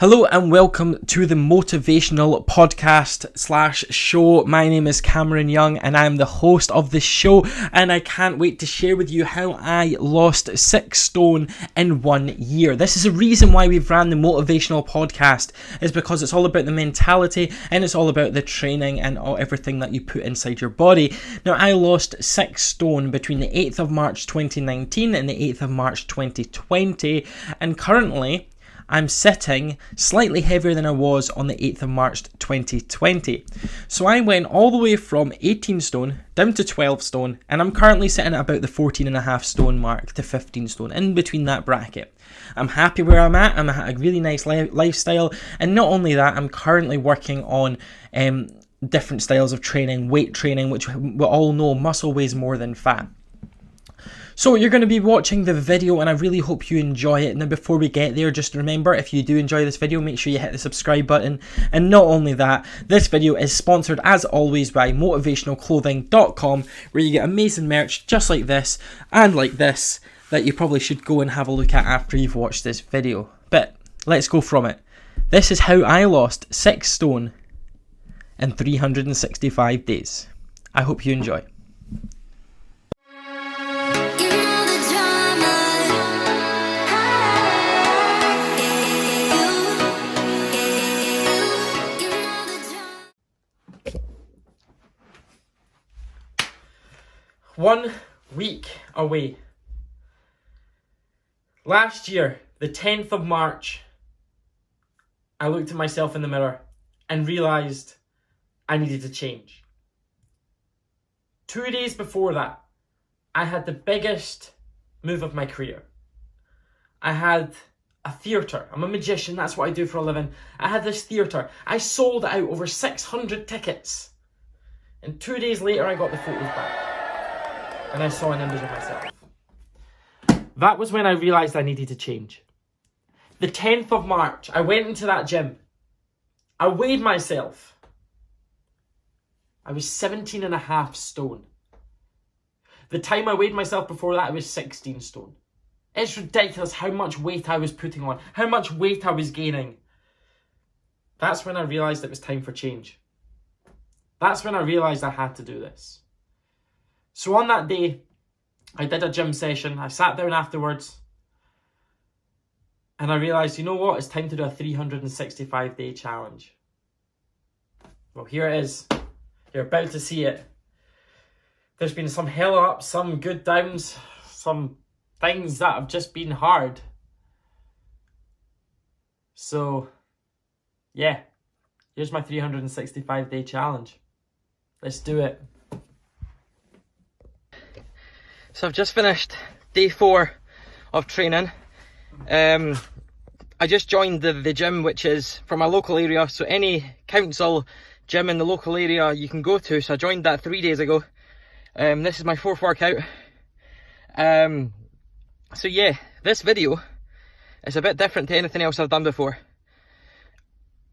Hello and welcome to the Motivational podcast / show. My name is Cameron Young and I'm the host of the show, and I can't wait to share with you how I lost 6 stone in 1 year. This is a reason why we've ran the Motivational podcast, is because it's all about the mentality and it's all about the training and everything that you put inside your body. Now, I lost 6 stone between the 8th of March 2019 and the 8th of March 2020, and currently I'm sitting slightly heavier than I was on the 8th of March 2020. So I went all the way from 18 stone down to 12 stone, and I'm currently sitting at about the 14.5 stone mark to 15 stone, in between that bracket. I'm happy where I'm at. I'm at a really nice lifestyle, and not only that, I'm currently working on different styles of training, weight training, which we all know muscle weighs more than fat. So you're going to be watching the video and I really hope you enjoy it. Now, before we get there, just remember, if you do enjoy this video, make sure you hit the subscribe button. And not only that, this video is sponsored as always by motivationalclothing.com, where you get amazing merch just like this and like this that you probably should go and have a look at after you've watched this video. But let's go from it. This is how I lost 6 stone in 365 days. I hope you enjoy. One week away. Last year, the 10th of March, I looked at myself in the mirror and realised I needed to change. 2 days before that, I had the biggest move of my career. I had a theatre. I'm a magician, that's what I do for a living. I had this theatre. I sold out over 600 tickets. And 2 days later, I got the photos back. And I saw an image of myself. That was when I realised I needed to change. The 10th of March, I went into that gym. I weighed myself. I was 17.5 stone. The time I weighed myself before that, I was 16 stone. It's ridiculous how much weight I was putting on, how much weight I was gaining. That's when I realised it was time for change. That's when I realised I had to do this. So on that day, I did a gym session. I sat down afterwards and I realised, you know what? It's time to do a 365-day challenge. Well, here it is. You're about to see it. There's been some hell ups, some good downs, some things that have just been hard. So, yeah, here's my 365-day challenge. Let's do it. So I've just finished day 4 of training. I just joined the gym, which is from my local area. So any council gym in the local area you can go to. So I joined that 3 days ago. This is my 4th workout. So yeah, this video is a bit different to anything else I've done before.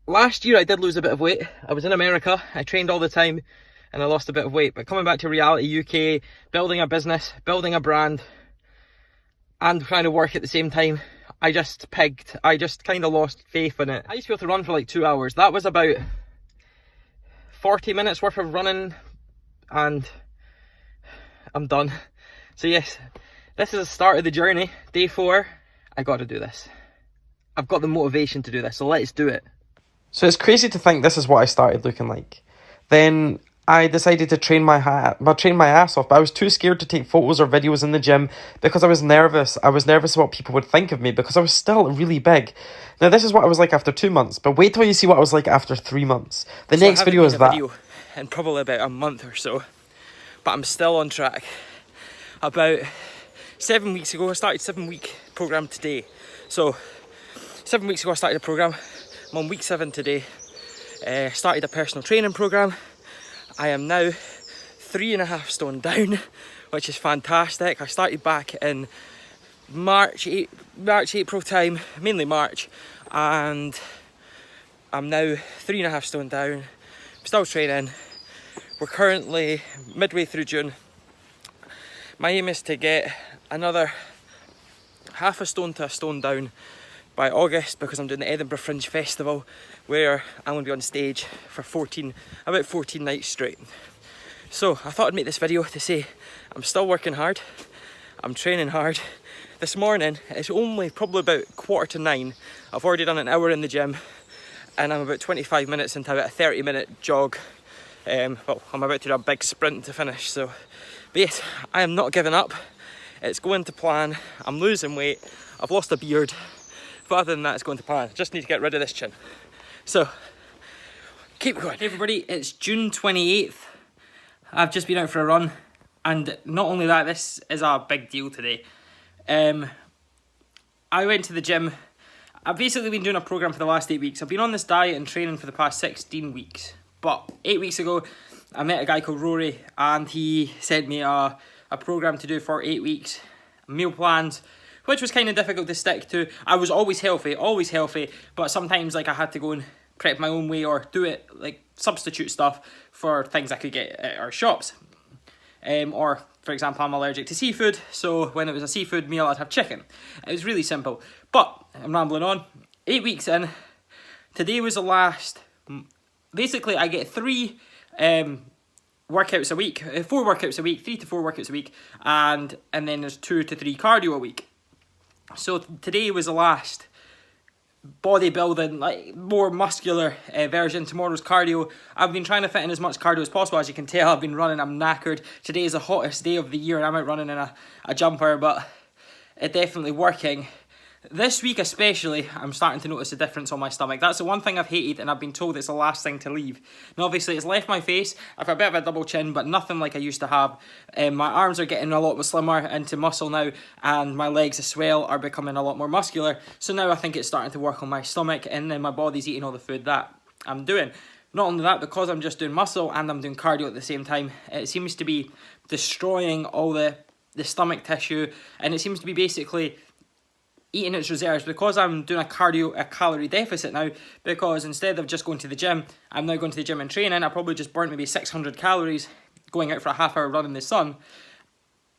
Last year I did lose a bit of weight. I was in America, I trained all the time, and I lost a bit of weight. But coming back to reality UK, building a business, building a brand, and trying to work at the same time, I just pegged. I just kind of lost faith in it. I used to be able to run for like 2 hours. That was about 40 minutes worth of running, and I'm done. So yes, this is the start of the journey. Day 4, I got to do this. I've got the motivation to do this, so let's do it. So it's crazy to think this is what I started looking like. Then I decided to train my ass off, but I was too scared to take photos or videos in the gym because I was nervous. I was nervous what people would think of me because I was still really big. Now, this is what I was like after 2 months, but wait till you see what I was like after 3 months. The next video is that. In probably about a month or so, but I'm still on track. About 7 weeks ago, I started a 7-week program today. So 7 weeks ago, I started a program. I'm on week 7 today. Started a personal training program. I am now 3.5 stone down, which is fantastic. I started back in March, April time, mainly March, and I'm now 3.5 stone down. I'm still training. We're currently midway through June. My aim is to get another half a stone to a stone down by August, because I'm doing the Edinburgh Fringe Festival, where I'm going to be on stage for about 14 nights straight. So I thought I'd make this video to say I'm still working hard, I'm training hard. This morning, it's only probably about 9:15. I've already done an hour in the gym, and I'm about 25 minutes into about a 30-minute jog. Well, I'm about to do a big sprint to finish, so. But yes, I am not giving up. It's going to plan. I'm losing weight. I've lost a beard. But other than that, it's going to plan. Just need to get rid of this chin. So, keep going. Hey everybody, it's June 28th. I've just been out for a run. And not only that, this is a big deal today. I went to the gym. I've basically been doing a program for the last 8 weeks. I've been on this diet and training for the past 16 weeks. But 8 weeks ago, I met a guy called Rory, and he sent me a program to do for 8 weeks. Meal plans, which was kind of difficult to stick to. I was always healthy, but sometimes like I had to go and prep my own way or do it, like substitute stuff for things I could get at our shops. Or, for example, I'm allergic to seafood, so when it was a seafood meal, I'd have chicken. It was really simple. But, I'm rambling on. 8 weeks in, today was the last. Basically, I get 3 workouts a week, 4 workouts a week, 3 to 4 workouts a week, and then there's 2 to 3 cardio a week. So today was the last bodybuilding, like more muscular version. Tomorrow's cardio. I've been trying to fit in as much cardio as possible. As you can tell, I've been running, I'm knackered. Today is the hottest day of the year and I'm out running in a jumper, but it's definitely working. This week especially, I'm starting to notice a difference on my stomach. That's the one thing I've hated, and I've been told it's the last thing to leave. Now obviously it's left my face. I've got a bit of a double chin, but nothing like I used to have. My arms are getting a lot more slimmer into muscle now, and my legs as well are becoming a lot more muscular. So now I think it's starting to work on my stomach, and then my body's eating all the food that I'm doing. Not only that, because I'm just doing muscle and I'm doing cardio at the same time, it seems to be destroying all the stomach tissue, and it seems to be basically eating its reserves, because I'm doing a calorie deficit now, because instead of just going to the gym, I'm now going to the gym and training. I probably just burnt maybe 600 calories going out for a half-hour run in the sun.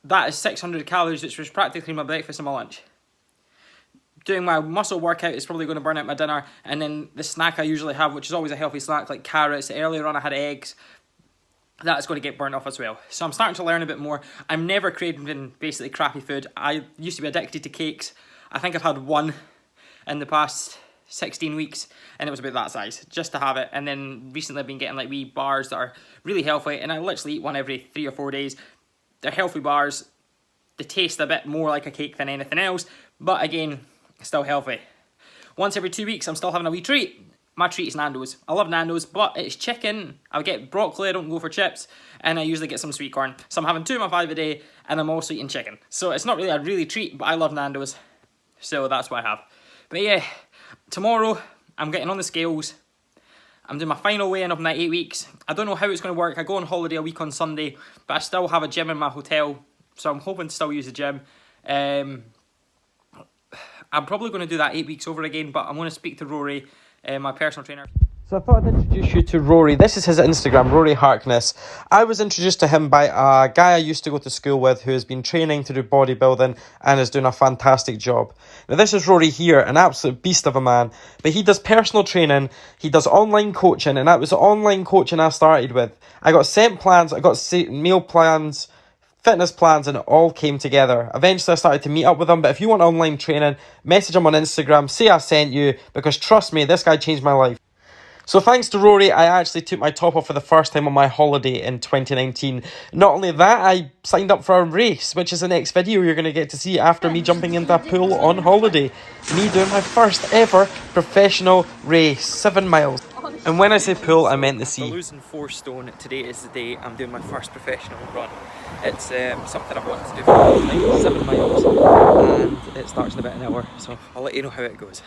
That is 600 calories, which was practically my breakfast and my lunch. Doing my muscle workout is probably going to burn out my dinner, and then the snack I usually have, which is always a healthy snack, like carrots. Earlier on I had eggs. That's going to get burnt off as well. So I'm starting to learn a bit more. I'm never craving basically crappy food. I used to be addicted to cakes. I think I've had one in the past 16 weeks, and it was about that size, just to have it. And then recently I've been getting like wee bars that are really healthy, and I literally eat one every 3 or 4 days. They're healthy bars. They taste a bit more like a cake than anything else, but again, still healthy. Once every 2 weeks, I'm still having a wee treat. My treat is Nando's. I love Nando's, but it's chicken. I get broccoli, I don't go for chips, and I usually get some sweet corn. So I'm having 2 of my 5 a day, and I'm also eating chicken. So it's not really a really treat, but I love Nando's. So that's what I have. But yeah, tomorrow I'm getting on the scales. I'm doing my final weigh-in of my 8 weeks. I don't know how it's going to work. I go on holiday a week on Sunday, but I still have a gym in my hotel, so I'm hoping to still use the gym. I'm probably going to do that 8 weeks over again, but I'm going to speak to Rory, my personal trainer. So I thought I'd introduce you to Rory. This is his Instagram, Rory Harkness. I was introduced to him by a guy I used to go to school with who has been training to do bodybuilding and is doing a fantastic job. Now this is Rory here, an absolute beast of a man. But he does personal training, he does online coaching, and that was the online coaching I started with. I got sent plans, I got meal plans, fitness plans, and it all came together. Eventually I started to meet up with him, but if you want online training, message him on Instagram, say I sent you, because trust me, this guy changed my life. So thanks to Rory, I actually took my top off for the first time on my holiday in 2019. Not only that, I signed up for a race, which is the next video you're going to get to see after me jumping into a pool on holiday. Me doing my first ever professional race, 7 miles. And when I say pool, I meant the sea. I'm losing 4 stone. Today is the day I'm doing my first professional run. It's something I've wanted to do for a long time, 7 miles, and it starts in about an hour, so I'll let you know how it goes.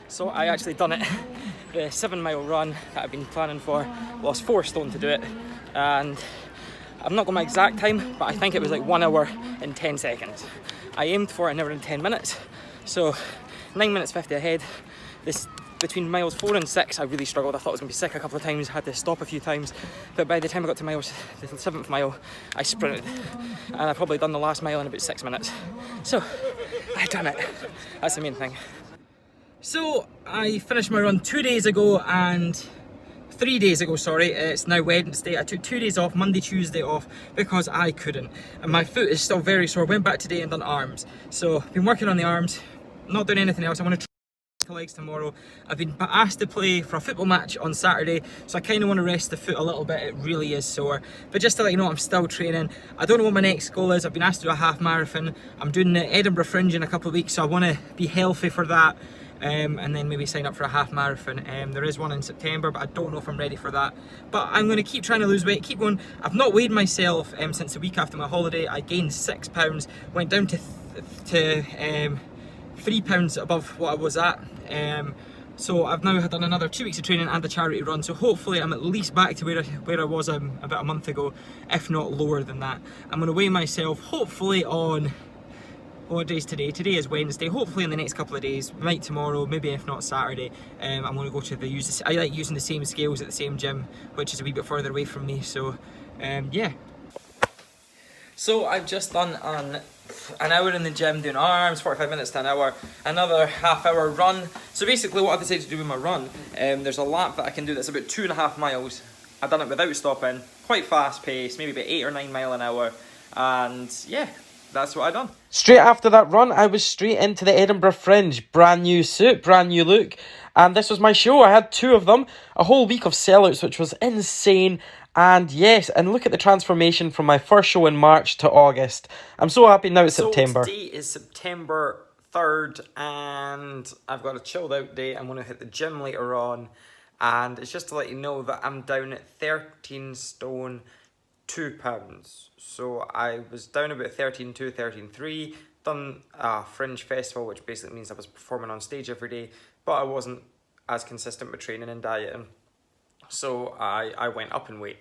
So I actually done it, the 7 mile run that I've been planning for. Lost 4 stone to do it, and I'm not got my exact time, but I think it was like 1 hour and 10 seconds. I aimed for an hour and 10 minutes, so 9 minutes 50 ahead. This between miles 4 and 6 I really struggled. I thought I was going to be sick a couple of times, had to stop a few times, but by the time I got to the 7th mile, I sprinted, and I've probably done the last mile in about 6 minutes. So, I done it. That's the main thing. So, I finished my run 2 days ago and 3 days ago, sorry. It's now Wednesday. I took 2 days off, Monday, Tuesday off, because I couldn't. And my foot is still very sore. Went back today and done arms. So, been working on the arms, not doing anything else. I want to try legs tomorrow. I've been asked to play for a football match on Saturday, so I kind of want to rest the foot a little bit. It really is sore. But just to let you know, I'm still training. I don't know what my next goal is. I've been asked to do a half marathon. I'm doing the Edinburgh Fringe in a couple of weeks, so I want to be healthy for that. And then maybe sign up for a half marathon. There is one in September, but I don't know if I'm ready for that. But I'm going to keep trying to lose weight, keep going. I've not weighed myself since the week after my holiday. I gained 6 pounds, went down to 3 pounds above what I was at. So I've now done another 2 weeks of training and a charity run, so hopefully I'm at least back to where I was about a month ago, if not lower than that. I'm going to weigh myself hopefully on, what day is today? Today is Wednesday. Hopefully in the next couple of days, might tomorrow, maybe if not Saturday. I'm going to go to I like using the same scales at the same gym, which is a wee bit further away from me, so yeah. So I've just done an hour in the gym doing arms, 45 minutes to an hour, another half-hour run. So basically what I decided to do with my run, there's a lap that I can do that's about 2.5 miles. I've done it without stopping, quite fast paced, maybe about 8 or 9 mile an hour, and yeah, that's what I done. Straight after that run, I was straight into the Edinburgh Fringe. Brand new suit, brand new look. And this was my show. I had 2 of them. A whole week of sellouts, which was insane. And yes, and look at the transformation from my first show in March to August. I'm so happy now it's September. So today is September 3rd, and I've got a chilled out day. I'm going to hit the gym later on. And it's just to let you know that I'm down at 13 stone 2 pounds. So I was down about 13.2, 13.3, done a fringe festival, which basically means I was performing on stage every day, but I wasn't as consistent with training and dieting. So I went up in weight.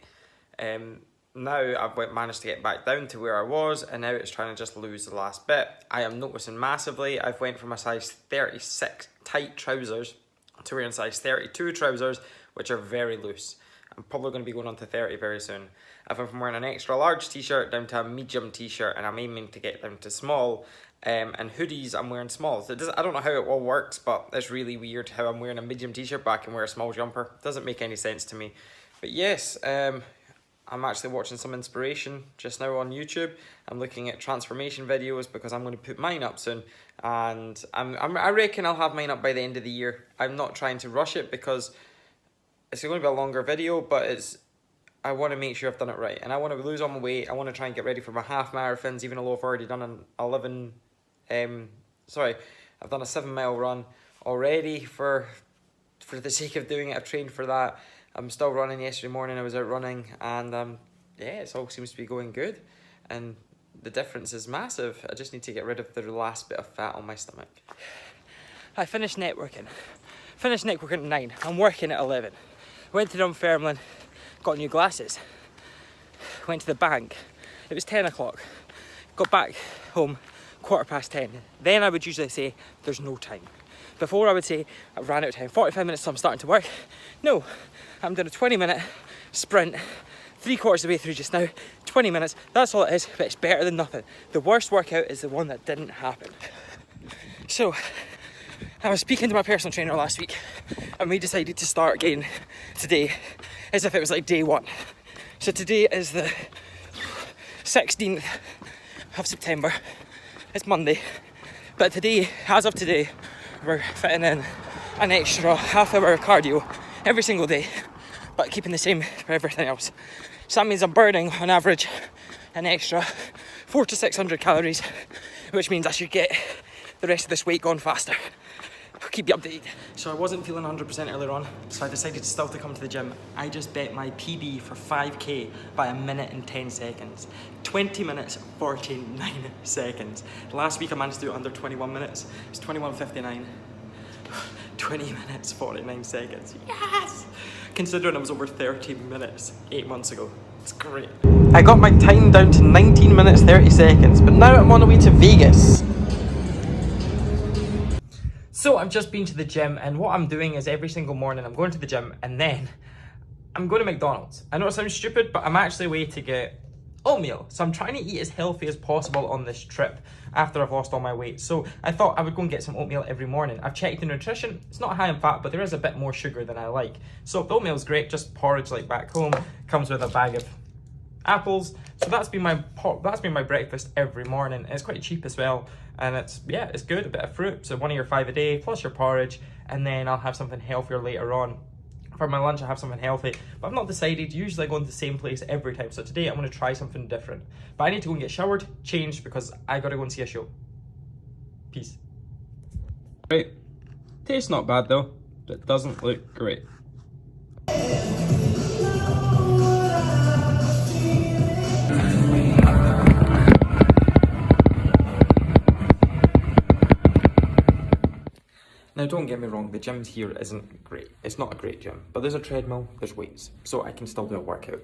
Now I've managed to get back down to where I was, and now it's trying to just lose the last bit. I am noticing massively, I've went from a size 36 tight trousers to wearing size 32 trousers, which are very loose. I'm probably going to be going on to 30 very soon. I've went from wearing an extra large t-shirt down to a medium t-shirt, and I'm aiming to get down to small. And hoodies, I'm wearing smalls. I don't know how it all works, but it's really weird how I'm wearing a medium t-shirt but I can wear a small jumper. It doesn't make any sense to me. But yes, I'm actually watching some inspiration just now on YouTube. I'm looking at transformation videos because I'm going to put mine up soon. And I reckon I'll have mine up by the end of the year. I'm not trying to rush it because it's going to be a longer video, but I want to make sure I've done it right. And I want to lose all my weight. I want to try and get ready for my half marathons, even though I've already done an I've done a 7 mile run already for the sake of doing it. I've trained for that. I'm still running. Yesterday morning I was out running, and yeah, it all seems to be going good. And the difference is massive. I just need to get rid of the last bit of fat on my stomach. I finished networking. Finished networking at 9. I'm working at 11. Went to Dunfermline, got new glasses. Went to the bank. It was 10 o'clock. Got back home 10:15. Then I would usually say there's no time. Before I would say I ran out of time. 45 minutes so I'm starting to work. No, I'm doing a 20-minute sprint, 3/4 of the way through just now. 20 minutes, that's all it is, but it's better than nothing. The worst workout is the one that didn't happen. So, I was speaking to my personal trainer last week, and we decided to start again today as if it was like day 1. So today is the 16th of September. It's Monday, but today, as of today, we're fitting in an extra half-hour of cardio every single day, but keeping the same for everything else. So that means I'm burning, on average, an extra 400 to 600 calories, which means I should get the rest of this weight gone faster. I'll keep you updated. So I wasn't feeling 100% earlier on, so I decided still to come to the gym. I just bet my PB for 5k by 1 minute and 10 seconds. 20 minutes, 49 seconds. Last week I managed to do it under 21 minutes. It's 21:59. 20 minutes, 49 seconds. Yes! Considering I was over 30 minutes 8 months ago. It's great. I got my time down to 19 minutes, 30 seconds, but now I'm on the way to Vegas. So I've just been to the gym, and what I'm doing is every single morning I'm going to the gym and then I'm going to McDonald's. I know it sounds stupid, but I'm actually away to get oatmeal. So I'm trying to eat as healthy as possible on this trip after I've lost all my weight. So I thought I would go and get some oatmeal every morning. I've checked the nutrition. It's not high in fat, but there is a bit more sugar than I like. So the oatmeal's great, just porridge like back home. Comes with a bag of apples. So that's been my breakfast every morning. It's quite cheap as well, and it's good. A bit of fruit, so 1 of your 5 a day plus your porridge, and then I'll have something healthier later on. For my lunch I have something healthy, but I've not decided. Usually I go into the same place every time, so today I'm going to try something different. But I need to go and get showered, changed, because I got to go and see a show. Peace. Right, tastes not bad though, but it doesn't look great. Now don't get me wrong, the gym here isn't great. It's not a great gym, but there's a treadmill, there's weights, so I can still do a workout.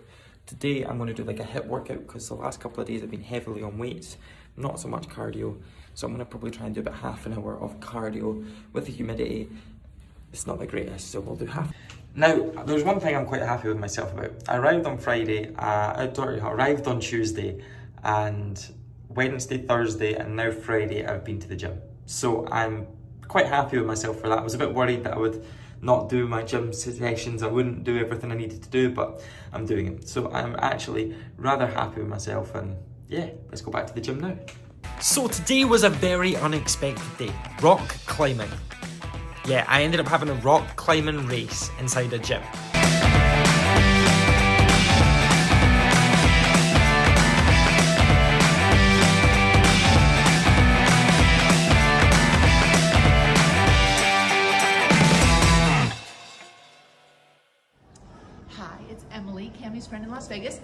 Today I'm going to do like a HIIT workout because the last couple of days I've been heavily on weights, not so much cardio. So I'm going to probably try and do about half an hour of cardio with the humidity. It's not the greatest, so we'll do half. Now, there's one thing I'm quite happy with myself about. I arrived on arrived on Tuesday, and Wednesday, Thursday, and now Friday I've been to the gym. So I'm quite happy with myself for that. I was a bit worried that I would not do my gym sessions, I wouldn't do everything I needed to do, but I'm doing it. So I'm actually rather happy with myself, and yeah, let's go back to the gym now. So today was a very unexpected day. Rock climbing. Yeah, I ended up having a rock climbing race inside a gym. Cammy's friend in Las Vegas,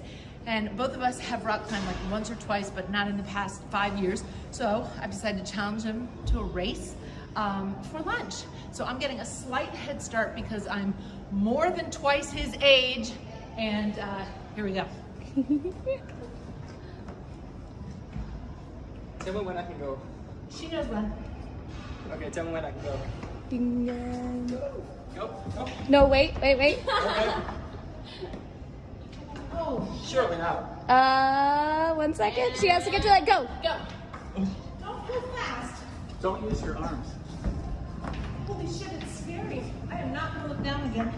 and both of us have rock climbed like once or twice, but not in the past 5 years. So I've decided to challenge him to a race for lunch. So I'm getting a slight head start because I'm more than twice his age, and here we go. Tell me when I can go. She knows when. Okay, tell me when I can go. Ding dong. Go. No, wait. Okay. Oh, Surely not. 1 second. She has to get to that. Go. go. Don't go fast. Don't use your arms. Holy shit, it's scary. I am not gonna look down again.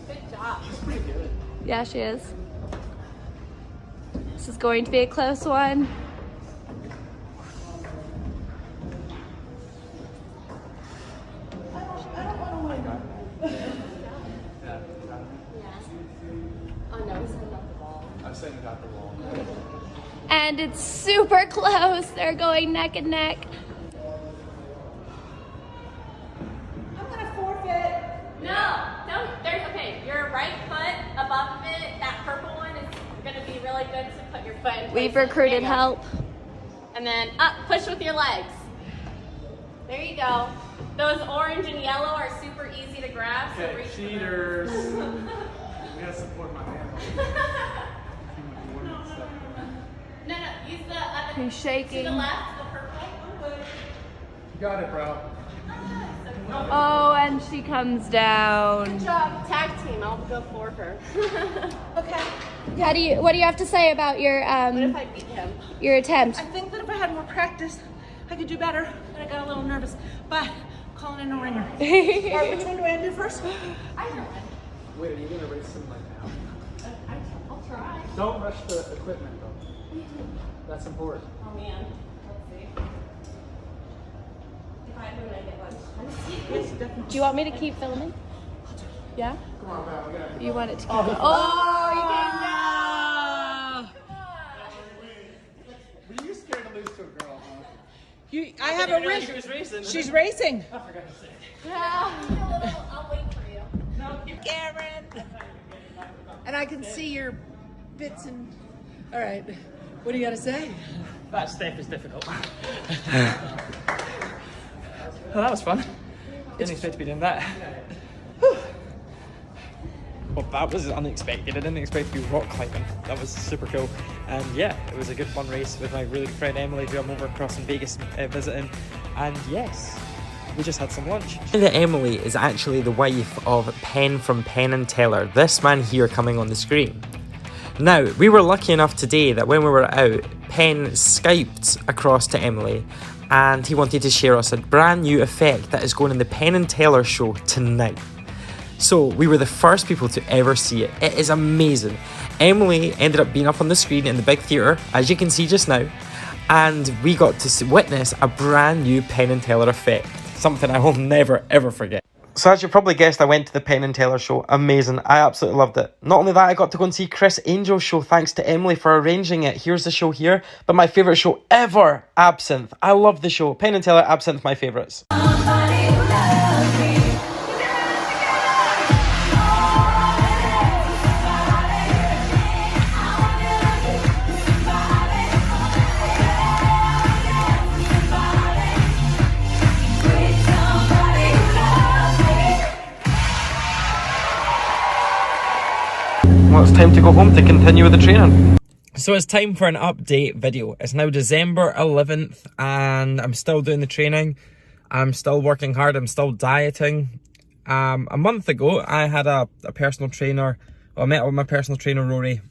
Good job. Pretty good. Yeah, she is. This is going to be a close one. And it's super close. They're going neck and neck. I'm gonna forfeit. No, don't. There's okay. Your right foot above it, that purple one, is going to be really good to put your foot in. We've place. recruited There you go. help. And then up, push with your legs. There you go. Those orange and yellow are super easy to grab. So Okay, reach for them. cheaters. We gotta support my man. No, use the other. He's shaking. To the left, the purple. You got it, bro. Oh, and she comes down. Good job. Tag team. I'll go for her. Okay. What do you have to say about your What if I beat him? your attempt? I think that if I had more practice, I could do better, but I got a little nervous. But calling in a ringer. All right, which one do I do first? Either one. Wait, are you gonna race him like now? I'll try. Don't rush the equipment though. That's important. Oh man. Let's see. If I win, I get one. Do you want me to keep filming? Yeah? Come on, man. We gotta. You want it to keep going? Oh, you Were you scared to lose to a girl, huh? I have a wrist. She was racing. She's racing. I forgot to say. I'll wait for you. Cameron. And I can see your bits and. All right. What do you got to say? That step is difficult. Well, that was fun. Didn't expect to be doing that. Whew. Well, that was unexpected. I didn't expect to be rock climbing. That was super cool. And yeah, it was a good fun race with my really good friend Emily, who I'm over across in Vegas visiting. And yes, we just had some lunch. Emily is actually the wife of Penn from Penn and Teller, this man here coming on the screen. Now, we were lucky enough today that when we were out, Penn Skyped across to Emily and he wanted to share us a brand new effect that is going in the Penn and Teller show tonight. So we were the first people to ever see it. It is amazing. Emily ended up being up on the screen in the big theatre, as you can see just now, and we got to witness a brand new Penn and Teller effect. Something I will never ever forget. So as you probably guessed, I went to the Penn and Teller show. Amazing. I absolutely loved it. Not only that, I got to go and see Chris Angel's show thanks to Emily for arranging it. Here's the show here. But my favourite show ever, Absinthe. I love the show. Penn and Teller, Absinthe, my favourites. Well, it's time to go home to continue with the training. So it's time for an update video. It's now December 11th and I'm still doing the training. I'm still working hard. I'm still dieting. A month ago, I had a personal trainer. Well, I met up with my personal trainer, Rory.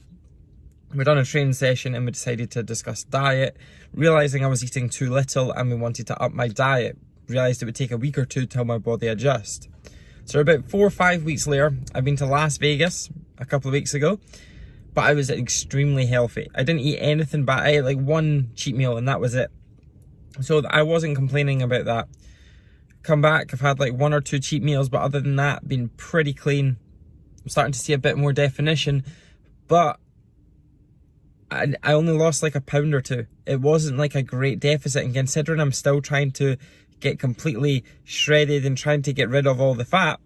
We'd done a training session and we decided to discuss diet, realising I was eating too little and we wanted to up my diet. Realised it would take a week or two till my body adjusts. So about 4 or 5 weeks later, I've been to Las Vegas a couple of weeks ago, but I was extremely healthy. I didn't eat anything, but I ate like one cheat meal and that was it. So I wasn't complaining about that. Come back, I've had like 1 or 2 cheat meals, but other than that, been pretty clean. I'm starting to see a bit more definition, but I only lost like a pound or 2. It wasn't like a great deficit, and considering I'm still trying to get completely shredded and trying to get rid of all the fat,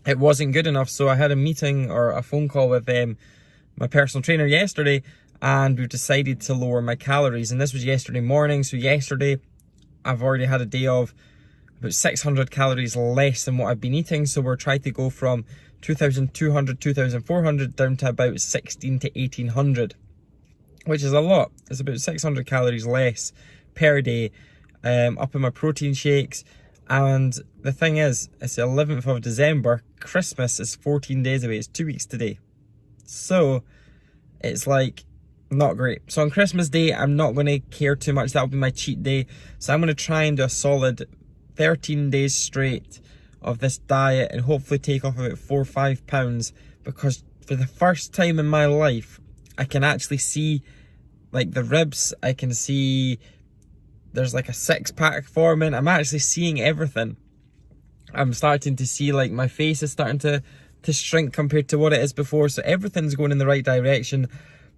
it wasn't good enough. So I had a meeting or a phone call with my personal trainer yesterday, and we've decided to lower my calories, and this was yesterday morning. So yesterday I've already had a day of about 600 calories less than what I've been eating. So we're trying to go from 2,200, 2,400 down to about 16 to 1,800, which is a lot. It's about 600 calories less per day. Up in my protein shakes. And the thing is, it's the 11th of December. Christmas is 14 days away. It's 2 weeks today. So it's like not great. So on Christmas Day, I'm not going to care too much. That'll be my cheat day. So I'm going to try and do a solid 13 days straight of this diet and hopefully take off about 4 or 5 pounds, because for the first time in my life, I can actually see like the ribs. I can see there's like a 6-pack forming. I'm actually seeing everything. I'm starting to see like my face is starting to shrink compared to what it is before. So everything's going in the right direction.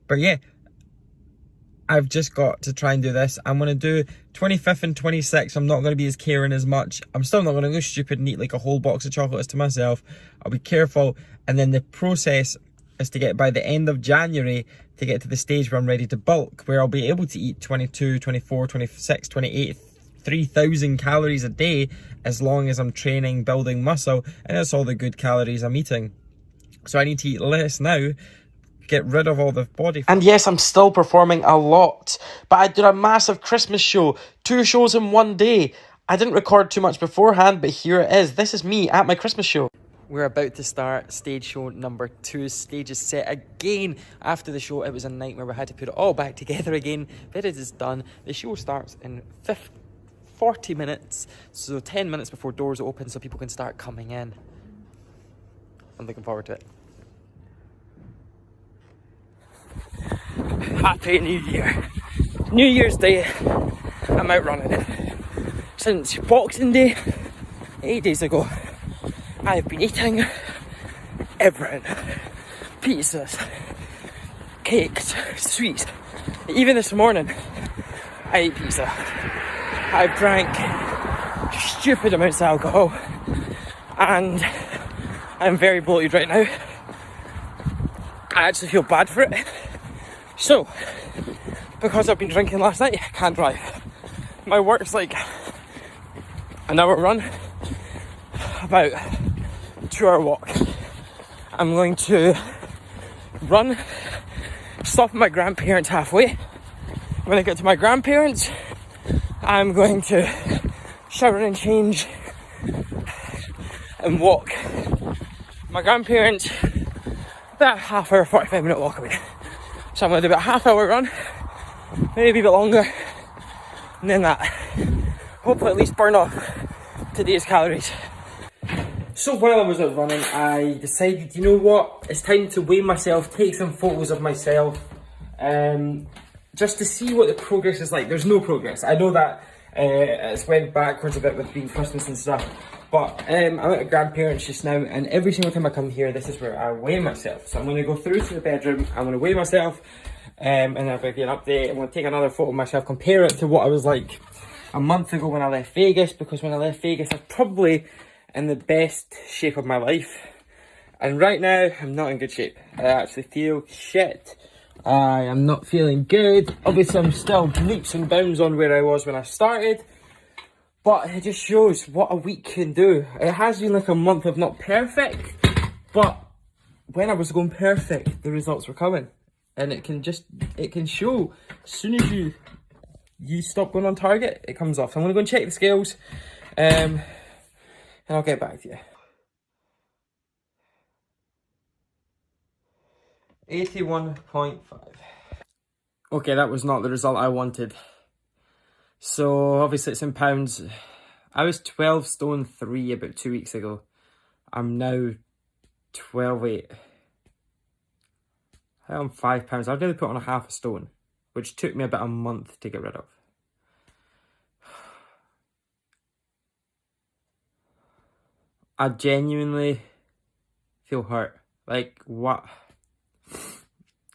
But yeah, I've just got to try and do this. I'm going to do 25th and 26th. I'm not going to be as caring as much. I'm still not going to go stupid and eat like a whole box of chocolates to myself. I'll be careful. And then the process is to get by the end of January to get to the stage where I'm ready to bulk, where I'll be able to eat 22, 24, 26, 28, 3,000 calories a day, as long as I'm training, building muscle, and that's all the good calories I'm eating. So I need to eat less now, get rid of all the body fat. And yes, I'm still performing a lot, but I did a massive Christmas show, 2 shows in one day. I didn't record too much beforehand, but here it is. This is me at my Christmas show. We're about to start stage show number 2. Stage is set again. After the show, it was a nightmare. We had to put it all back together again, but it is done. The show starts in 40 minutes, so 10 minutes before doors open, so people can start coming in. I'm looking forward to it. Happy New Year. New Year's Day, I'm out running. Since Boxing Day, 8 days ago, I've been eating everything. Pizzas, cakes, sweets. Even this morning, I ate pizza. I've drank stupid amounts of alcohol, and I'm very bloated right now. I actually feel bad for it. So, because I've been drinking last night, I can't drive. My work's like an hour run, about 2-hour walk, I'm going to run, stop at my grandparents halfway. When I get to my grandparents, I'm going to shower and change and walk. My grandparents, about half hour, 45-minute walk away. So I'm going to do about a half-hour run, maybe a bit longer, and then that. Hopefully at least burn off today's calories. So while I was out running, I decided, you know what, it's time to weigh myself, take some photos of myself, just to see what the progress is like. There's no progress. I know that it's went backwards a bit with being Christmas and stuff, but I'm at grandparents just now, and every single time I come here, this is where I weigh myself. So I'm going to go through to the bedroom, I'm going to weigh myself, and I'll give you an update. I'm going to take another photo of myself, compare it to what I was like a month ago when I left Vegas, because when I left Vegas, I was probably in the best shape of my life. And right now, I'm not in good shape. I actually feel shit. I am not feeling good. Obviously, I'm still leaps and bounds on where I was when I started. But it just shows what a week can do. It has been like a month of not perfect. But when I was going perfect, the results were coming. And it can show. As soon as you stop going on target, it comes off. So I'm going to go and check the scales. And I'll get back to you. 81.5. Okay, that was not the result I wanted. So obviously it's in pounds. I was 12 stone 3 about 2 weeks ago. I'm now 12.8. I'm 5 pounds. I've nearly put on a half a stone, which took me about a month to get rid of. I genuinely feel hurt. Like, what?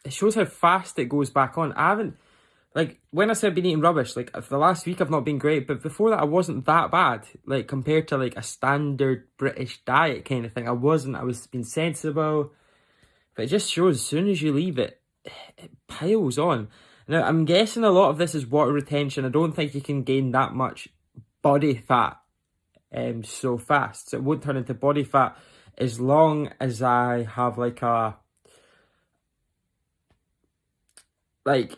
It shows how fast it goes back on. I haven't, like, when I said I've been eating rubbish, like, for the last week I've not been great, but before that I wasn't that bad. Like, compared to, like, a standard British diet kind of thing. I was being sensible. But it just shows, as soon as you leave it, it piles on. Now, I'm guessing a lot of this is water retention. I don't think you can gain that much body fat so fast. So it won't turn into body fat as long as I have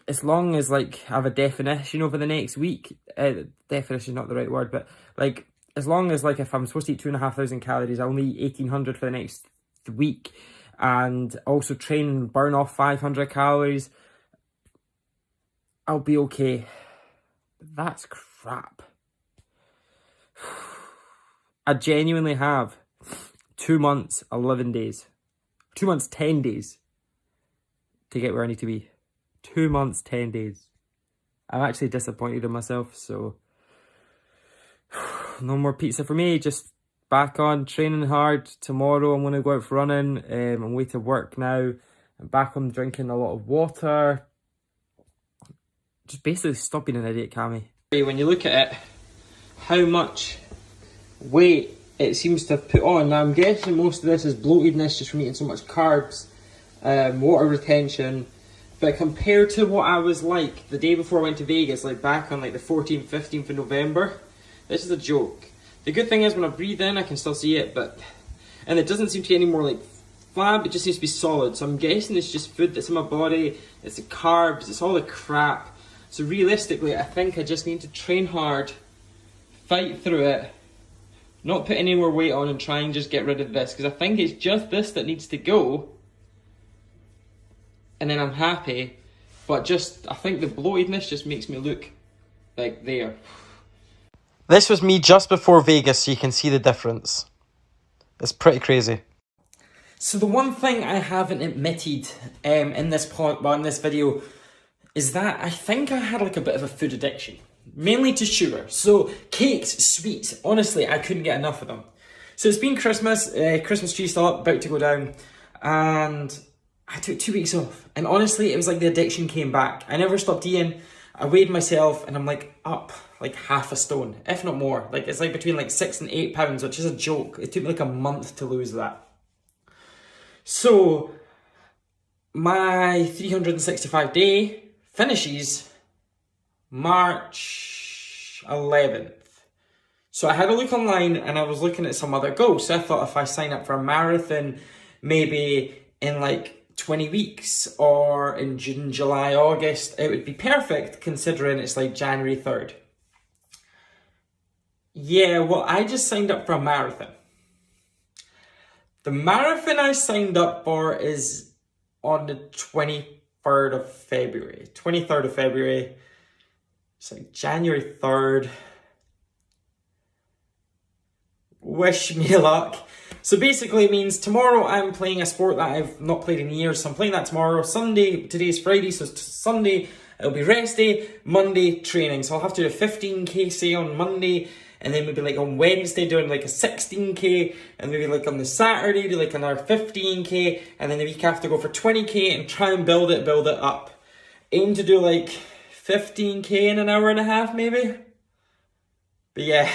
as long as I have a definition over the next week. Definition is not the right word, but like as long as if I'm supposed to eat 2,500 calories, I'll only eat 1,800 for the next week, and also train and burn off 500 calories, I'll be okay. That's crap. I genuinely have 2 months, 11 days. 2 months, 10 days to get where I need to be. 2 months, 10 days. I'm actually disappointed in myself, so no more pizza for me. Just back on training hard. Tomorrow I'm going to go out for running. I'm way to work now. I'm back on drinking a lot of water. Just basically stop being an idiot, Cammy. When you look at it, how much weight it seems to have put on. Now I'm guessing most of this is bloatedness just from eating so much carbs, water retention. But compared to what I was like the day before I went to Vegas, like back on the 14th, 15th of November, this is a joke. The good thing is when I breathe in, I can still see it, and it doesn't seem to be any more flab, it just seems to be solid. So I'm guessing it's just food that's in my body, it's the carbs, it's all the crap. So realistically, I think I just need to train hard, fight through it, not put any more weight on and try and just get rid of this, because I think it's just this that needs to go. And then I'm happy, but I think the bloatedness just makes me look like there. This was me just before Vegas, so you can see the difference. It's pretty crazy. So the one thing I haven't admitted in this video is that I think I had a bit of a food addiction, mainly to sugar. So cakes, sweets, honestly, I couldn't get enough of them. So it's been Christmas, Christmas tree still up, about to go down, and I took 2 weeks off, and honestly, it was like the addiction came back. I never stopped eating. I weighed myself, and I'm up half a stone, if not more. It's between 6 and 8 pounds, which is a joke. It took me a month to lose that. So my 365 day finishes March 11th. So I had a look online, and I was looking at some other goals. So I thought if I sign up for a marathon maybe in like 20 weeks or in June, July, August, it would be perfect considering it's like January 3rd. Yeah, well, I just signed up for a marathon. The marathon I signed up for is on the 23rd of February. 23rd of February. It's like January 3rd. Wish me luck. So basically it means tomorrow I'm playing a sport that I've not played in years. So I'm playing that tomorrow. Sunday, today's Friday, so Sunday it'll be rest day. Monday, training. So I'll have to do a 15k say on Monday. And then maybe like on Wednesday doing like a 16k. And maybe like on the Saturday do like another 15k. And then the week after go for 20k and try and build it up. Aim to do like 15k in an hour and a half maybe. But yeah.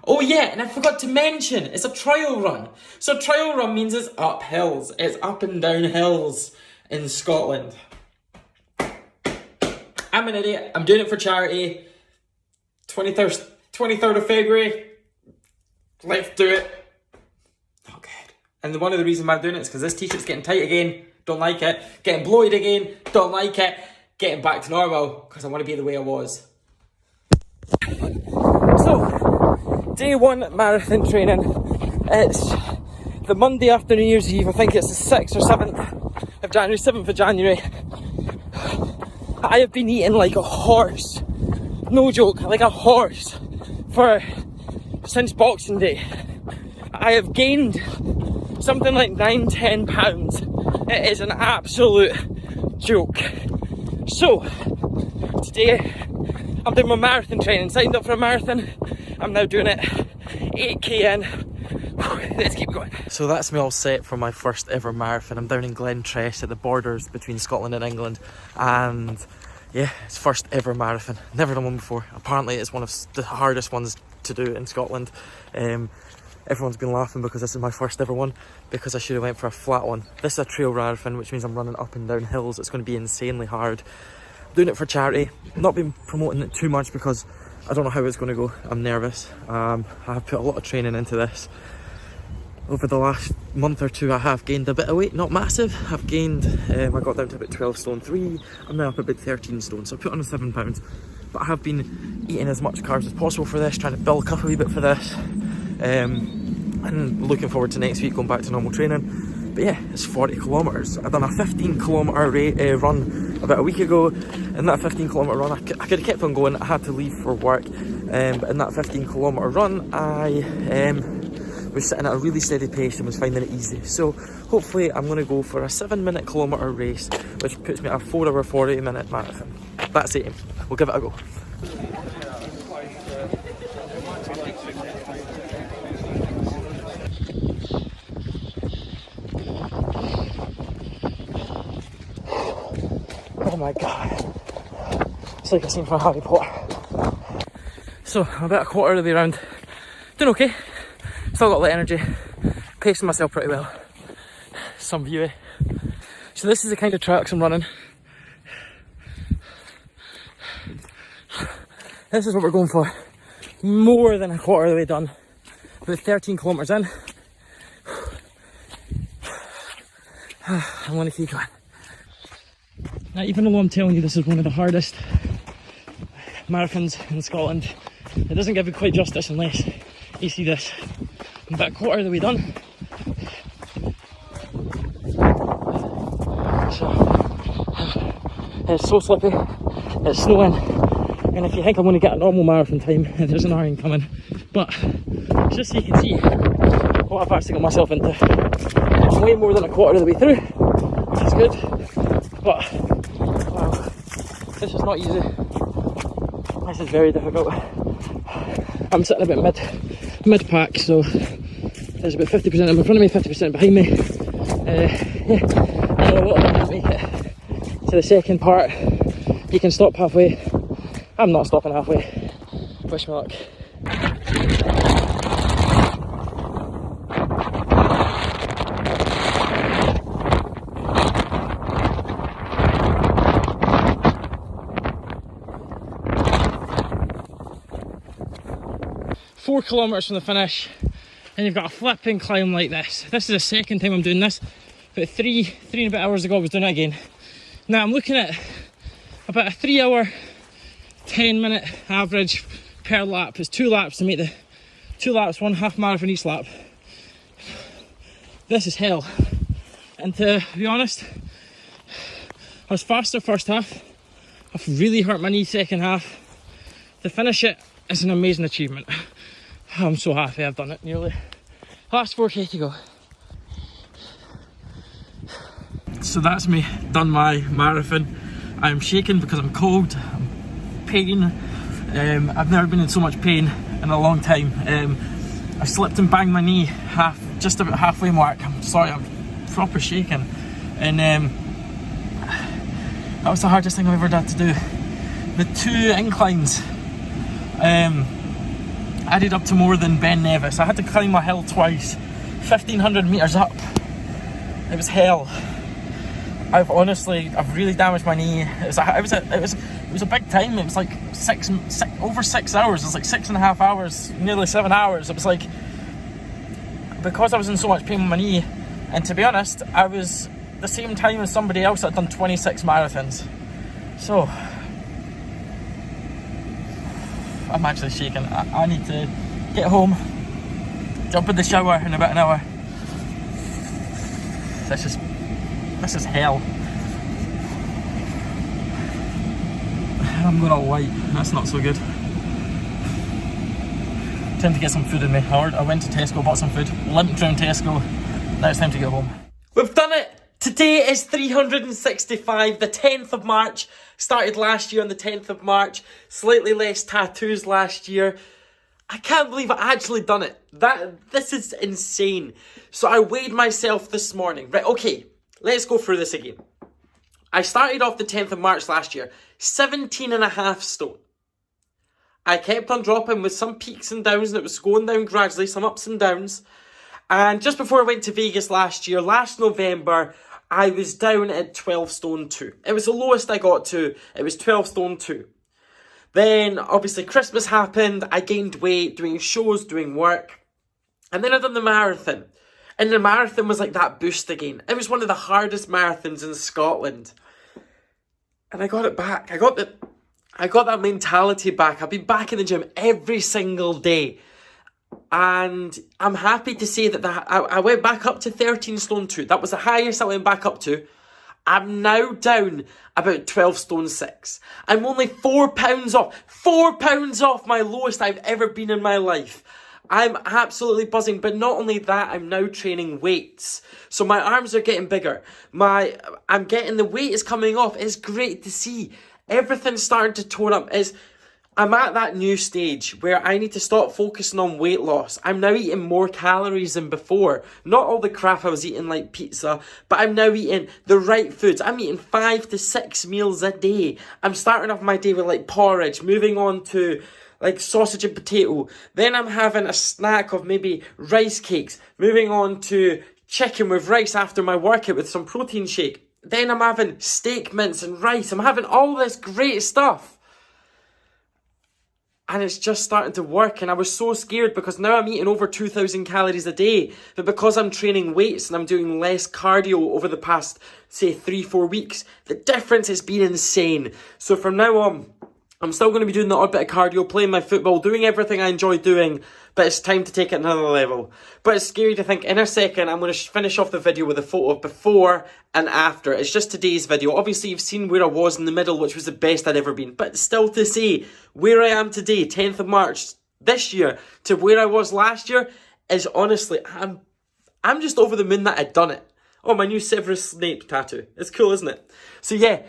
Oh yeah, and I forgot to mention, it's a trial run. So a trial run means it's up hills. It's up and down hills in Scotland. I'm an idiot. I'm doing it for charity. 23rd of February. Let's do it. Not good. And one of the reasons why I'm doing it is because this t-shirt's getting tight again. Don't like it. Getting bloated again. Don't like it. Getting back to normal because I want to be the way I was. So, day one marathon training. It's the Monday after New Year's Eve. I think it's the 6th or 7th of January, 7th of January. I have been eating like a horse. No joke, like a horse since Boxing Day. I have gained something like 9-10 pounds. It is an absolute joke. So, today I'm doing my marathon training. Signed up for a marathon. I'm now doing it 8k in. Let's keep going. So that's me all set for my first ever marathon. I'm down in Glentress at the borders between Scotland and England. And yeah, it's first ever marathon. Never done one before. Apparently it's one of the hardest ones to do in Scotland. Everyone's been laughing because this is my first ever one, because I should have went for a flat one. This is a trail marathon, which means I'm running up and down hills. It's going to be insanely hard. Doing it for charity. Not been promoting it too much because I don't know how it's going to go. I'm nervous. I have put a lot of training into this. Over the last month or two I have gained a bit of weight, not massive. I've gained, I got down to about 12 stone 3. I'm now up about 13 stone, so I put on 7 pounds. But I have been eating as much carbs as possible for this, trying to bulk up a wee bit for this. And looking forward to next week going back to normal training. But yeah, it's 40 kilometres. I've done a 15 kilometre run about a week ago. In that 15 kilometre run, I could have kept on going. I had to leave for work. But in that 15 kilometre run, I was sitting at a really steady pace and was finding it easy. So hopefully I'm going to go for a 7-minute kilometre race, which puts me at a 4-hour 40-minute marathon. That's it. We'll give it a go. Oh my god. It's like a scene from Harry Potter. So I'm about a quarter of the way around. Doing okay. Still got a lot of energy. Pacing myself pretty well. Some view, eh? So this is the kind of tracks I'm running. This is what we're going for. More than a quarter of the way done. About 13 kilometres in. I'm going to keep going. Now, even though I'm telling you this is one of the hardest marathons in Scotland, it doesn't give it quite justice unless you see this. I'm about a quarter of the way done. So, it's so slippy, it's snowing, and if you think I'm going to get a normal marathon time, there's an iron coming. But just so you can see what I've actually got myself into. I'm way more than a quarter of the way through, which is good. But wow, this is not easy. This is very difficult. I'm sitting about mid-pack, so there's about 50% in front of me, 50% behind me. Yeah, I don't know what I'm going to make it to the second part. You can stop halfway. I'm not stopping halfway. Wish me luck. Four kilometres from the finish. and you've got a flipping climb like this. This is the second time I'm doing this. About three and a bit hours ago I was doing it again. Now I'm looking at about a 3 hour, 10 minute average per lap. It's 2 laps to make the 2 laps, 1 half marathon each lap. This is hell. And to be honest, I was faster first half. I've really hurt my knee second half. To finish it is an amazing achievement. I'm so happy I've done it nearly. Last 4k to go. So that's me, done my marathon. I'm shaking because I'm cold, I'm pain. I've never been in so much pain in a long time. I slipped and banged my knee just about halfway mark. I'm sorry, I'm proper shaking. And that was the hardest thing I've ever had to do. The 2 inclines added up to more than Ben Nevis. I had to climb a hill twice, 1,500 metres up. It was hell. I've really damaged my knee. It was a big time. It was like over 6 hours. It was like 6.5 hours, nearly 7 hours. It was like, because I was in so much pain with my knee, and to be honest, I was the same time as somebody else that had done 26 marathons. So I'm actually shaking. I need to get home, jump in the shower in about an hour. This is hell. I'm going all white. That's not so good. Time to get some food in me. I went to Tesco, bought some food, limped around Tesco. Now it's time to get home. We've done it! Today is 365, the 10th of March. Started last year on the 10th of March. Slightly less tattoos last year. I can't believe I actually done it. This is insane. So I weighed myself this morning. Right, okay. Let's go through this again. I started off the 10th of March last year, 17.5 stone. I kept on dropping with some peaks and downs, and it was going down gradually, some ups and downs. And just before I went to Vegas last year, last November, I was down at 12 stone 2. It was the lowest I got to. It was 12 stone 2. Then, obviously, Christmas happened. I gained weight, doing shows, doing work. And then I done the marathon. And the marathon was like that boost again. It was one of the hardest marathons in Scotland. And I got it back. I got that mentality back. I've been back in the gym every single day. And I'm happy to say that I went back up to 13 stone 2. That was the highest I went back up to. I'm now down about 12 stone 6. I'm only 4 pounds off. 4 pounds off my lowest I've ever been in my life. I'm absolutely buzzing, but not only that, I'm now training weights. So my arms are getting bigger. I'm getting the weight is coming off. It's great to see. Everything's starting to tone up. I'm at that new stage where I need to stop focusing on weight loss. I'm now eating more calories than before. Not all the crap I was eating like pizza, but I'm now eating the right foods. I'm eating 5 to 6 meals a day. I'm starting off my day with like porridge, moving on to like sausage and potato. Then I'm having a snack of maybe rice cakes. Moving on to chicken with rice after my workout with some protein shake. Then I'm having steak mince and rice. I'm having all this great stuff. And it's just starting to work. And I was so scared because now I'm eating over 2,000 calories a day. But because I'm training weights and I'm doing less cardio over the past, say, 3-4 weeks, the difference has been insane. So from now on, I'm still going to be doing the odd bit of cardio, playing my football, doing everything I enjoy doing, but it's time to take it another level. But it's scary to think in a second I'm going to finish off the video with a photo of before and after. It's just today's video. Obviously you've seen where I was in the middle, which was the best I'd ever been. But still to say, where I am today, 10th of March this year, to where I was last year, is honestly, I'm just over the moon that I'd done it. Oh, my new Severus Snape tattoo. It's cool, isn't it? So yeah,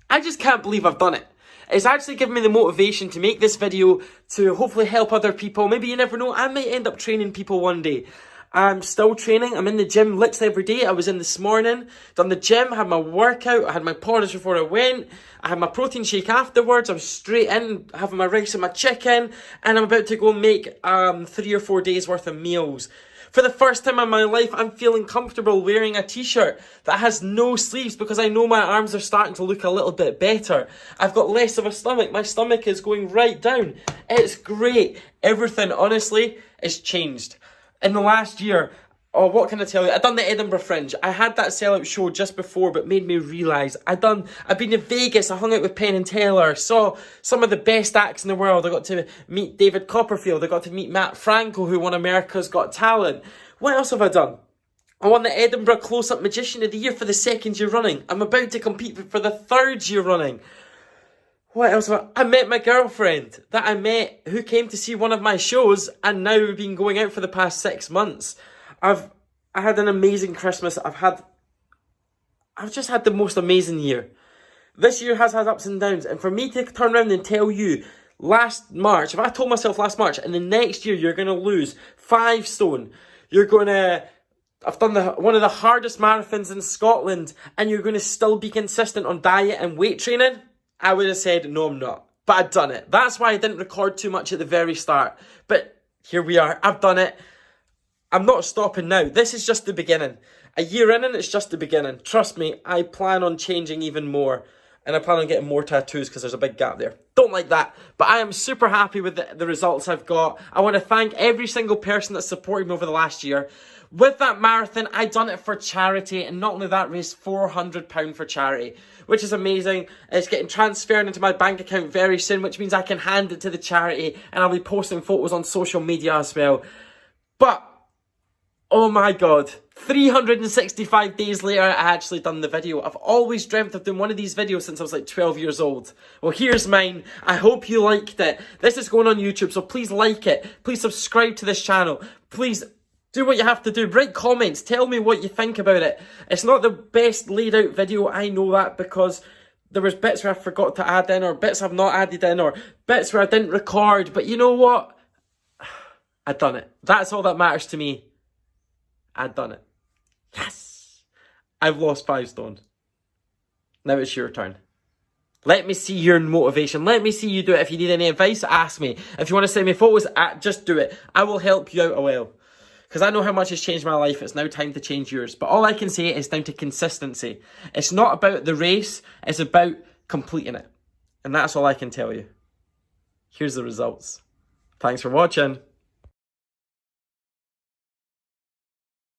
I just can't believe I've done it. It's actually given me the motivation to make this video to hopefully help other people. Maybe you never know, I might end up training people one day. I'm still training. I'm in the gym literally every day. I was in this morning, done the gym, had my workout, I had my porridge before I went, I had my protein shake afterwards, I'm straight in, having my rice and my chicken, and I'm about to go make 3 or 4 days worth of meals. For the first time in my life, I'm feeling comfortable wearing a t-shirt that has no sleeves because I know my arms are starting to look a little bit better. I've got less of a stomach. My stomach is going right down. It's great. Everything, honestly, has changed. In the last year, oh, what can I tell you? I done the Edinburgh Fringe. I had that sellout show just before, but made me realise I've been to Vegas. I hung out with Penn and Teller. Saw some of the best acts in the world. I got to meet David Copperfield. I got to meet Matt Franco, who won America's Got Talent. What else have I done? I won the Edinburgh Close-Up Magician of the Year for the 2nd year running. I'm about to compete for the 3rd year running. What else have I met my girlfriend that I met who came to see one of my shows, and now we've been going out for the past 6 months. I had an amazing Christmas. I've just had the most amazing year. This year has had ups and downs, and for me to turn around and tell you last March, if I told myself last March, and the next year you're going to lose 5 stone, I've done one of the hardest marathons in Scotland, and you're going to still be consistent on diet and weight training, I would have said, no, I'm not. But I've done it. That's why I didn't record too much at the very start. But here we are. I've done it. I'm not stopping now. This is just the beginning. A year in and it's just the beginning. Trust me, I plan on changing even more. And I plan on getting more tattoos because there's a big gap there. Don't like that. But I am super happy with the results I've got. I want to thank every single person that supported me over the last year. With that marathon, I done it for charity. And not only that, raised £400 for charity, which is amazing. It's getting transferred into my bank account very soon, which means I can hand it to the charity. And I'll be posting photos on social media as well. But oh my God, 365 days later, I actually done the video. I've always dreamt of doing one of these videos since I was like 12 years old. Well, here's mine. I hope you liked it. This is going on YouTube, so please like it. Please subscribe to this channel. Please do what you have to do. Write comments. Tell me what you think about it. It's not the best laid out video, I know that, because there was bits where I forgot to add in, or bits I've not added in, or bits where I didn't record. But you know what? I've done it. That's all that matters to me. I've done it. Yes! I've lost 5 stone. Now it's your turn. Let me see your motivation. Let me see you do it. If you need any advice, ask me. If you want to send me photos, just do it. I will help you out a while. Because I know how much has changed my life. It's now time to change yours. But all I can say is down to consistency. It's not about the race. It's about completing it. And that's all I can tell you. Here's the results. Thanks for watching.